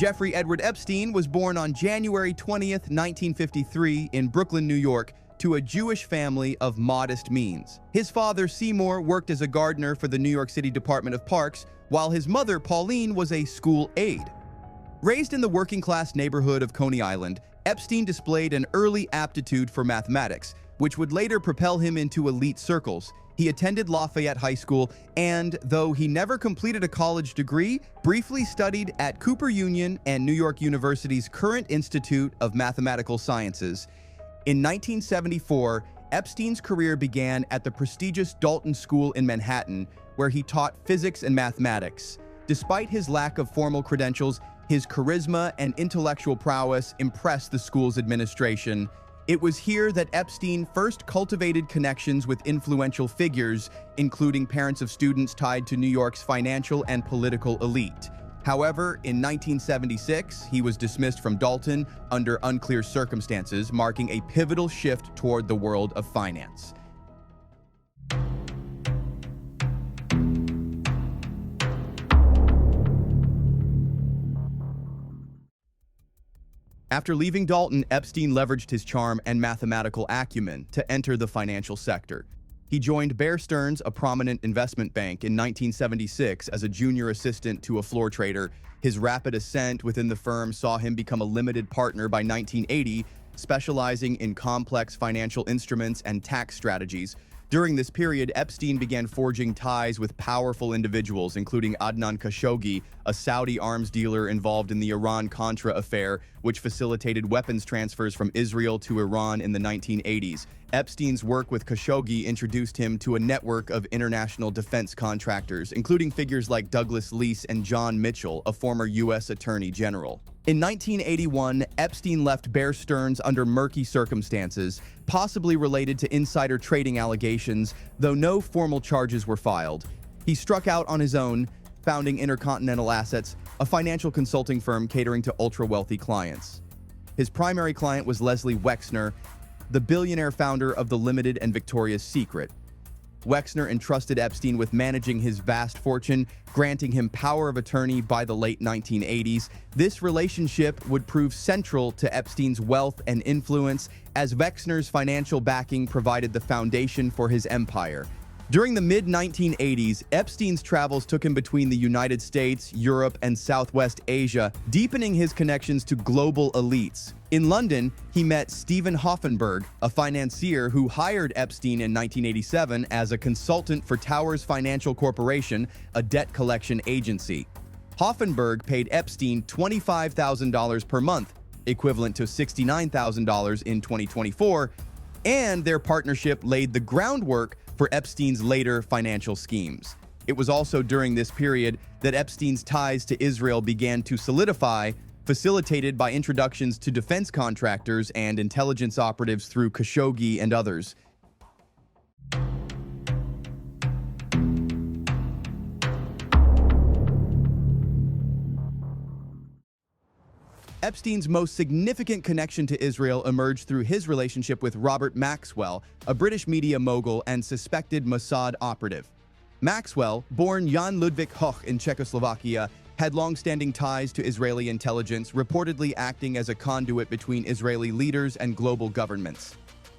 Jeffrey Edward Epstein was born on January 20th, 1953 in Brooklyn, New York, to a Jewish family of modest means. His father, Seymour, worked as a gardener for the New York City Department of Parks, while his mother, Pauline, was a school aide. Raised in the working-class neighborhood of Coney Island, Epstein displayed an early aptitude for mathematics, which would later propel him into elite circles. He attended Lafayette High School and, though he never completed a college degree, briefly studied at Cooper Union and New York University's Current Institute of Mathematical Sciences. In 1974, Epstein's career began at the prestigious Dalton School in Manhattan, where he taught physics and mathematics. Despite his lack of formal credentials, his charisma and intellectual prowess impressed the school's administration. It was here that Epstein first cultivated connections with influential figures, including parents of students tied to New York's financial and political elite. However, in 1976, he was dismissed from Dalton under unclear circumstances, marking a pivotal shift toward the world of finance. After leaving Dalton, Epstein leveraged his charm and mathematical acumen to enter the financial sector. He joined Bear Stearns, a prominent investment bank, in 1976 as a junior assistant to a floor trader. His rapid ascent within the firm saw him become a limited partner by 1980, specializing in complex financial instruments and tax strategies. During this period, Epstein began forging ties with powerful individuals, including Adnan Khashoggi, a Saudi arms dealer involved in the Iran-Contra affair, which facilitated weapons transfers from Israel to Iran in the 1980s. Epstein's work with Khashoggi introduced him to a network of international defense contractors, including figures like Douglas Leese and John Mitchell, a former U.S. Attorney General. In 1981, Epstein left Bear Stearns under murky circumstances, possibly related to insider trading allegations, though no formal charges were filed. He struck out on his own, founding Intercontinental Assets, a financial consulting firm catering to ultra-wealthy clients. His primary client was Leslie Wexner, the billionaire founder of the Limited and Victoria's Secret. Wexner entrusted Epstein with managing his vast fortune, granting him power of attorney by the late 1980s. This relationship would prove central to Epstein's wealth and influence, as Wexner's financial backing provided the foundation for his empire. During the mid-1980s, Epstein's travels took him between the United States, Europe, and Southwest Asia, deepening his connections to global elites. In London, he met Stephen Hoffenberg, a financier who hired Epstein in 1987 as a consultant for Towers Financial Corporation, a debt collection agency. Hoffenberg paid Epstein $25,000 per month, equivalent to $69,000 in 2024, and their partnership laid the groundwork for Epstein's later financial schemes. It was also during this period that Epstein's ties to Israel began to solidify, facilitated by introductions to defense contractors and intelligence operatives through Khashoggi and others. Epstein's most significant connection to Israel emerged through his relationship with Robert Maxwell, a British media mogul and suspected Mossad operative. Maxwell, born Jan Ludwig Hoch in Czechoslovakia, had long-standing ties to Israeli intelligence, reportedly acting as a conduit between Israeli leaders and global governments.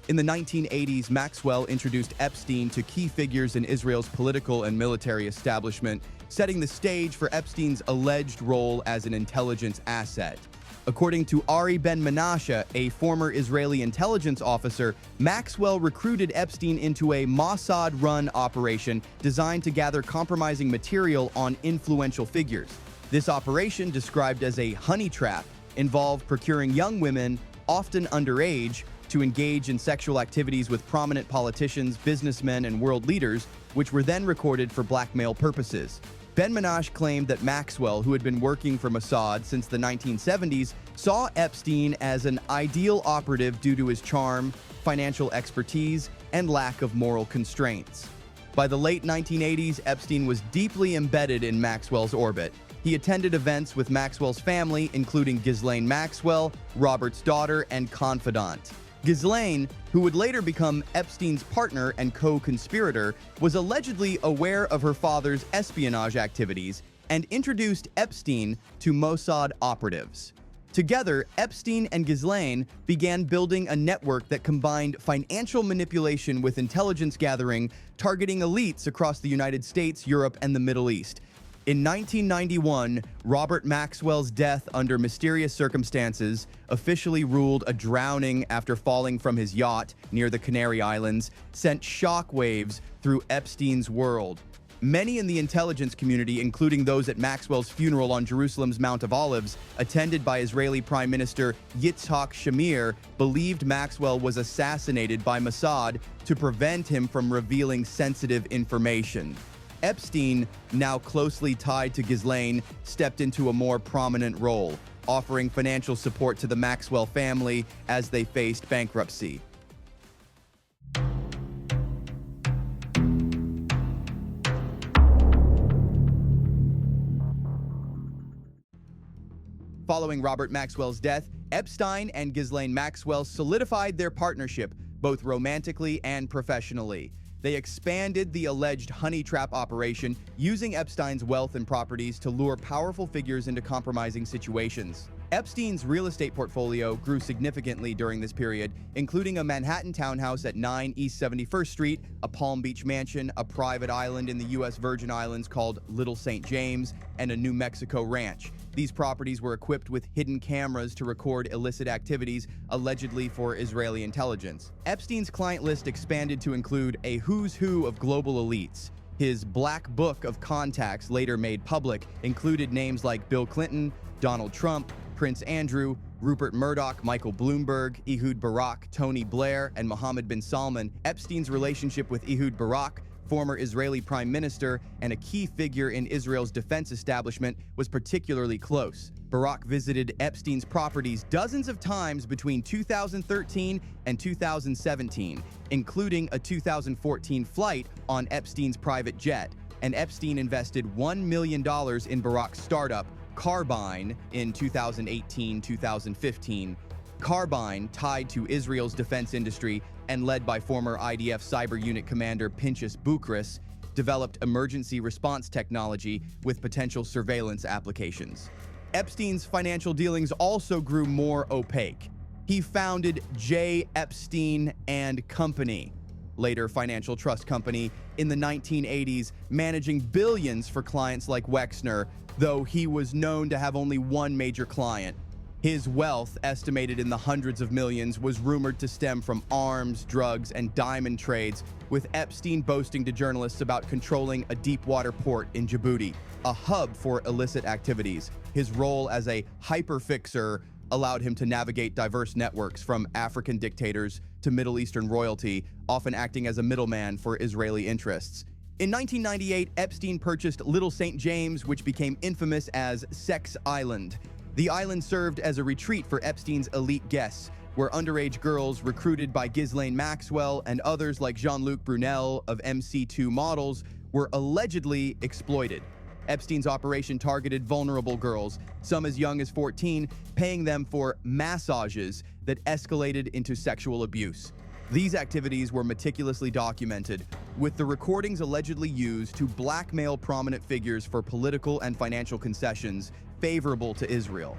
In the 1980s, Maxwell introduced Epstein to key figures in Israel's political and military establishment, setting the stage for Epstein's alleged role as an intelligence asset. According to Ari Ben-Menashe, a former Israeli intelligence officer, Maxwell recruited Epstein into a Mossad-run operation designed to gather compromising material on influential figures. This operation, described as a honey trap, involved procuring young women, often underage, to engage in sexual activities with prominent politicians, businessmen, and world leaders, which were then recorded for blackmail purposes. Ben-Menashe claimed that Maxwell, who had been working for Mossad since the 1970s, saw Epstein as an ideal operative due to his charm, financial expertise, and lack of moral constraints. By the late 1980s, Epstein was deeply embedded in Maxwell's orbit. He attended events with Maxwell's family, including Ghislaine Maxwell, Robert's daughter, and confidant. Ghislaine, who would later become Epstein's partner and co-conspirator, was allegedly aware of her father's espionage activities and introduced Epstein to Mossad operatives. Together, Epstein and Ghislaine began building a network that combined financial manipulation with intelligence gathering, targeting elites across the United States, Europe, and the Middle East. In 1991, Robert Maxwell's death under mysterious circumstances, officially ruled a drowning after falling from his yacht near the Canary Islands, sent shockwaves through Epstein's world. Many in the intelligence community, including those at Maxwell's funeral on Jerusalem's Mount of Olives, attended by Israeli Prime Minister Yitzhak Shamir, believed Maxwell was assassinated by Mossad to prevent him from revealing sensitive information. Epstein, now closely tied to Ghislaine, stepped into a more prominent role, offering financial support to the Maxwell family as they faced bankruptcy. Following Robert Maxwell's death, Epstein and Ghislaine Maxwell solidified their partnership, both romantically and professionally. They expanded the alleged honey trap operation, using Epstein's wealth and properties to lure powerful figures into compromising situations. Epstein's real estate portfolio grew significantly during this period, including a Manhattan townhouse at 9 East 71st Street, a Palm Beach mansion, a private island in the U.S. Virgin Islands called Little St. James, and a New Mexico ranch. These properties were equipped with hidden cameras to record illicit activities, allegedly for Israeli intelligence. Epstein's client list expanded to include a who's who of global elites. His black book of contacts, later made public, included names like Bill Clinton, Donald Trump, Prince Andrew, Rupert Murdoch, Michael Bloomberg, Ehud Barak, Tony Blair, and Mohammed bin Salman. Epstein's relationship with Ehud Barak, former Israeli prime minister and a key figure in Israel's defense establishment, was particularly close. Barak visited Epstein's properties dozens of times between 2013 and 2017, including a 2014 flight on Epstein's private jet, and Epstein invested $1 million in Barak's startup, Carbine, in 2018-2015. Carbine, tied to Israel's defense industry and led by former IDF cyber unit commander Pinchas Bukris, developed emergency response technology with potential surveillance applications. Epstein's financial dealings also grew more opaque. He founded J. Epstein and Company, later Financial Trust Company, in the 1980s, managing billions for clients like Wexner, though he was known to have only one major client. His wealth, estimated in the hundreds of millions, was rumored to stem from arms, drugs, and diamond trades, with Epstein boasting to journalists about controlling a deep-water port in Djibouti, a hub for illicit activities. His role as a hyperfixer allowed him to navigate diverse networks from African dictators to Middle Eastern royalty, often acting as a middleman for Israeli interests. In 1998, Epstein purchased Little St. James, which became infamous as Sex Island. The island served as a retreat for Epstein's elite guests, where underage girls recruited by Ghislaine Maxwell and others like Jean-Luc Brunel of MC2 Models were allegedly exploited. Epstein's operation targeted vulnerable girls, some as young as 14, paying them for massages that escalated into sexual abuse. These activities were meticulously documented, with the recordings allegedly used to blackmail prominent figures for political and financial concessions favorable to Israel.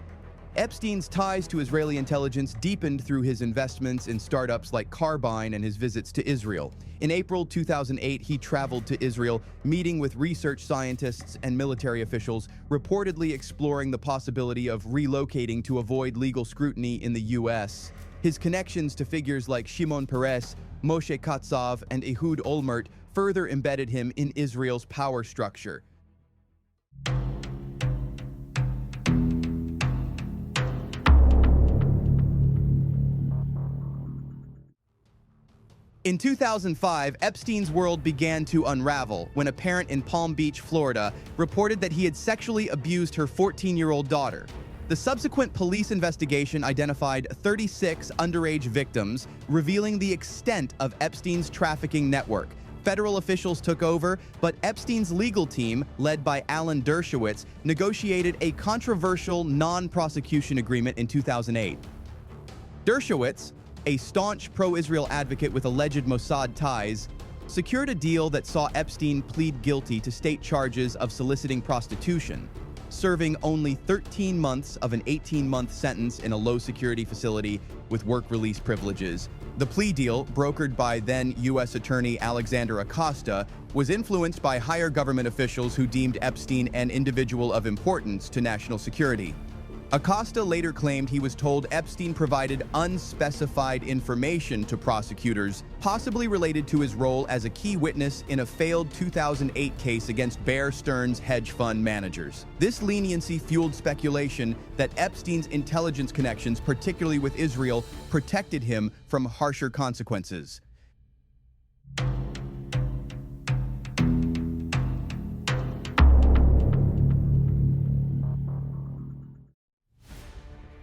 Epstein's ties to Israeli intelligence deepened through his investments in startups like Carbine and his visits to Israel. In April 2008, he traveled to Israel, meeting with research scientists and military officials, reportedly exploring the possibility of relocating to avoid legal scrutiny in the U.S. His connections to figures like Shimon Peres, Moshe Katsav, and Ehud Olmert further embedded him in Israel's power structure. In 2005, Epstein's world began to unravel when a parent in Palm Beach, Florida, reported that he had sexually abused her 14-year-old daughter. The subsequent police investigation identified 36 underage victims, revealing the extent of Epstein's trafficking network. Federal officials took over, but Epstein's legal team, led by Alan Dershowitz, negotiated a controversial non-prosecution agreement in 2008. Dershowitz, a staunch pro-Israel advocate with alleged Mossad ties, secured a deal that saw Epstein plead guilty to state charges of soliciting prostitution, serving only 13 months of an 18-month sentence in a low-security facility with work release privileges. The plea deal, brokered by then U.S. Attorney Alexander Acosta, was influenced by higher government officials who deemed Epstein an individual of importance to national security. Acosta later claimed he was told Epstein provided unspecified information to prosecutors, possibly related to his role as a key witness in a failed 2008 case against Bear Stearns hedge fund managers. This leniency fueled speculation that Epstein's intelligence connections, particularly with Israel, protected him from harsher consequences.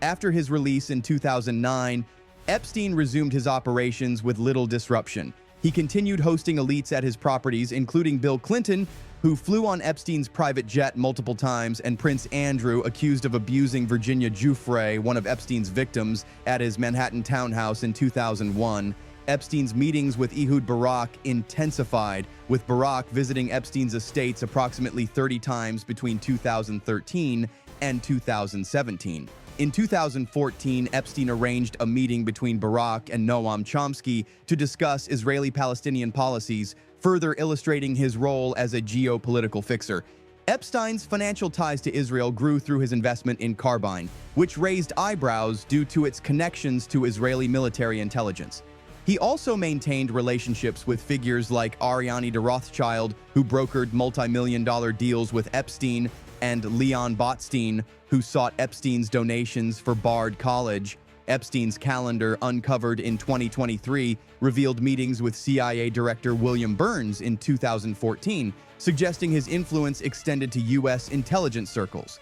After his release in 2009, Epstein resumed his operations with little disruption. He continued hosting elites at his properties, including Bill Clinton, who flew on Epstein's private jet multiple times, and Prince Andrew, accused of abusing Virginia Jeffrey, one of Epstein's victims, at his Manhattan townhouse in 2001. Epstein's meetings with Ehud Barak intensified, with Barak visiting Epstein's estates approximately 30 times between 2013 and 2017. In 2014, Epstein arranged a meeting between Barak and Noam Chomsky to discuss Israeli-Palestinian policies, further illustrating his role as a geopolitical fixer. Epstein's financial ties to Israel grew through his investment in Carbine, which raised eyebrows due to its connections to Israeli military intelligence. He also maintained relationships with figures like Ariane de Rothschild, who brokered multi-million-dollar deals with Epstein, and Leon Botstein, who sought Epstein's donations for Bard College. Epstein's calendar, uncovered in 2023, revealed meetings with CIA Director William Burns in 2014, suggesting his influence extended to U.S. intelligence circles.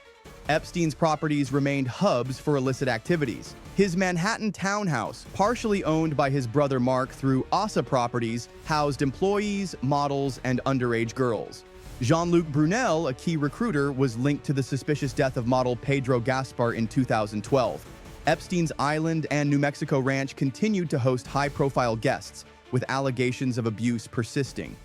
Epstein's properties remained hubs for illicit activities. His Manhattan townhouse, partially owned by his brother Mark through Asa Properties, housed employees, models, and underage girls. Jean-Luc Brunel, a key recruiter, was linked to the suspicious death of model Pedro Gaspar in 2012. Epstein's island and New Mexico ranch continued to host high-profile guests, with allegations of abuse persisting.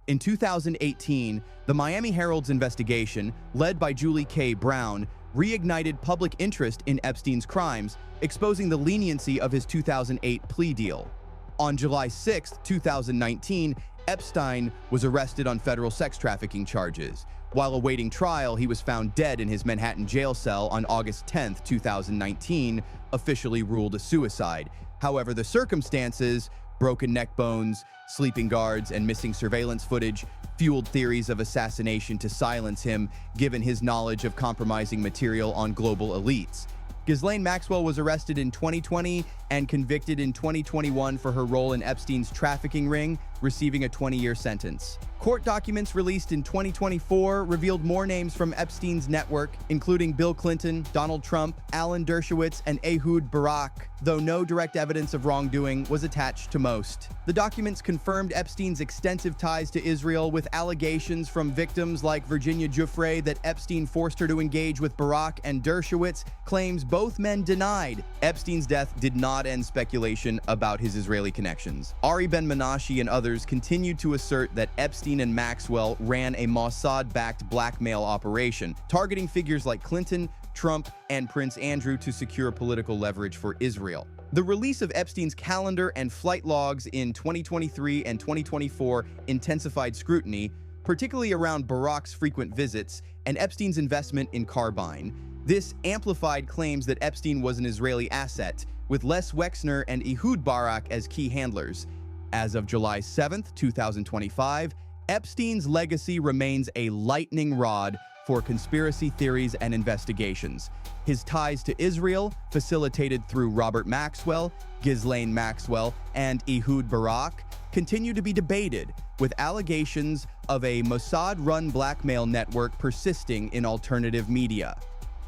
In 2018, the Miami Herald's investigation, led by Julie K. Brown, reignited public interest in Epstein's crimes, exposing the leniency of his 2008 plea deal. On July 6, 2019, Epstein was arrested on federal sex trafficking charges. While awaiting trial, he was found dead in his Manhattan jail cell on August 10, 2019, officially ruled a suicide. However, the circumstances, broken neck bones, sleeping guards, and missing surveillance footage, fueled theories of assassination to silence him, given his knowledge of compromising material on global elites. Ghislaine Maxwell was arrested in 2020 and convicted in 2021 for her role in Epstein's trafficking ring, receiving a 20-year sentence. Court documents released in 2024 revealed more names from Epstein's network, including Bill Clinton, Donald Trump, Alan Dershowitz, and Ehud Barak, though no direct evidence of wrongdoing was attached to most. The documents confirmed Epstein's extensive ties to Israel, with allegations from victims like Virginia Jeffrey that Epstein forced her to engage with Barak and Dershowitz, claims both men denied. Epstein's death did not end speculation about his Israeli connections. Ari Ben-Menashe and others continued to assert that Epstein and Maxwell ran a Mossad-backed blackmail operation, targeting figures like Clinton, Trump, and Prince Andrew to secure political leverage for Israel. The release of Epstein's calendar and flight logs in 2023 and 2024 intensified scrutiny, particularly around Barak's frequent visits and Epstein's investment in Carbine. This amplified claims that Epstein was an Israeli asset, with Les Wexner and Ehud Barak as key handlers. As of July 7, 2025, Epstein's legacy remains a lightning rod for conspiracy theories and investigations. His ties to Israel, facilitated through Robert Maxwell, Ghislaine Maxwell, and Ehud Barak, continue to be debated, with allegations of a Mossad-run blackmail network persisting in alternative media.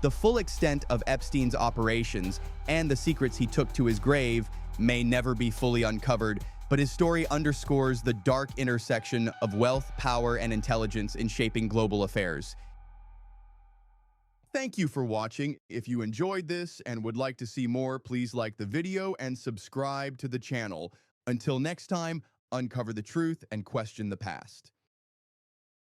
The full extent of Epstein's operations and the secrets he took to his grave may never be fully uncovered, but his story underscores the dark intersection of wealth, power, and intelligence in shaping global affairs. Thank you for watching. If you enjoyed this and would like to see more, please like the video and subscribe to the channel. Until next time, uncover the truth and question the past.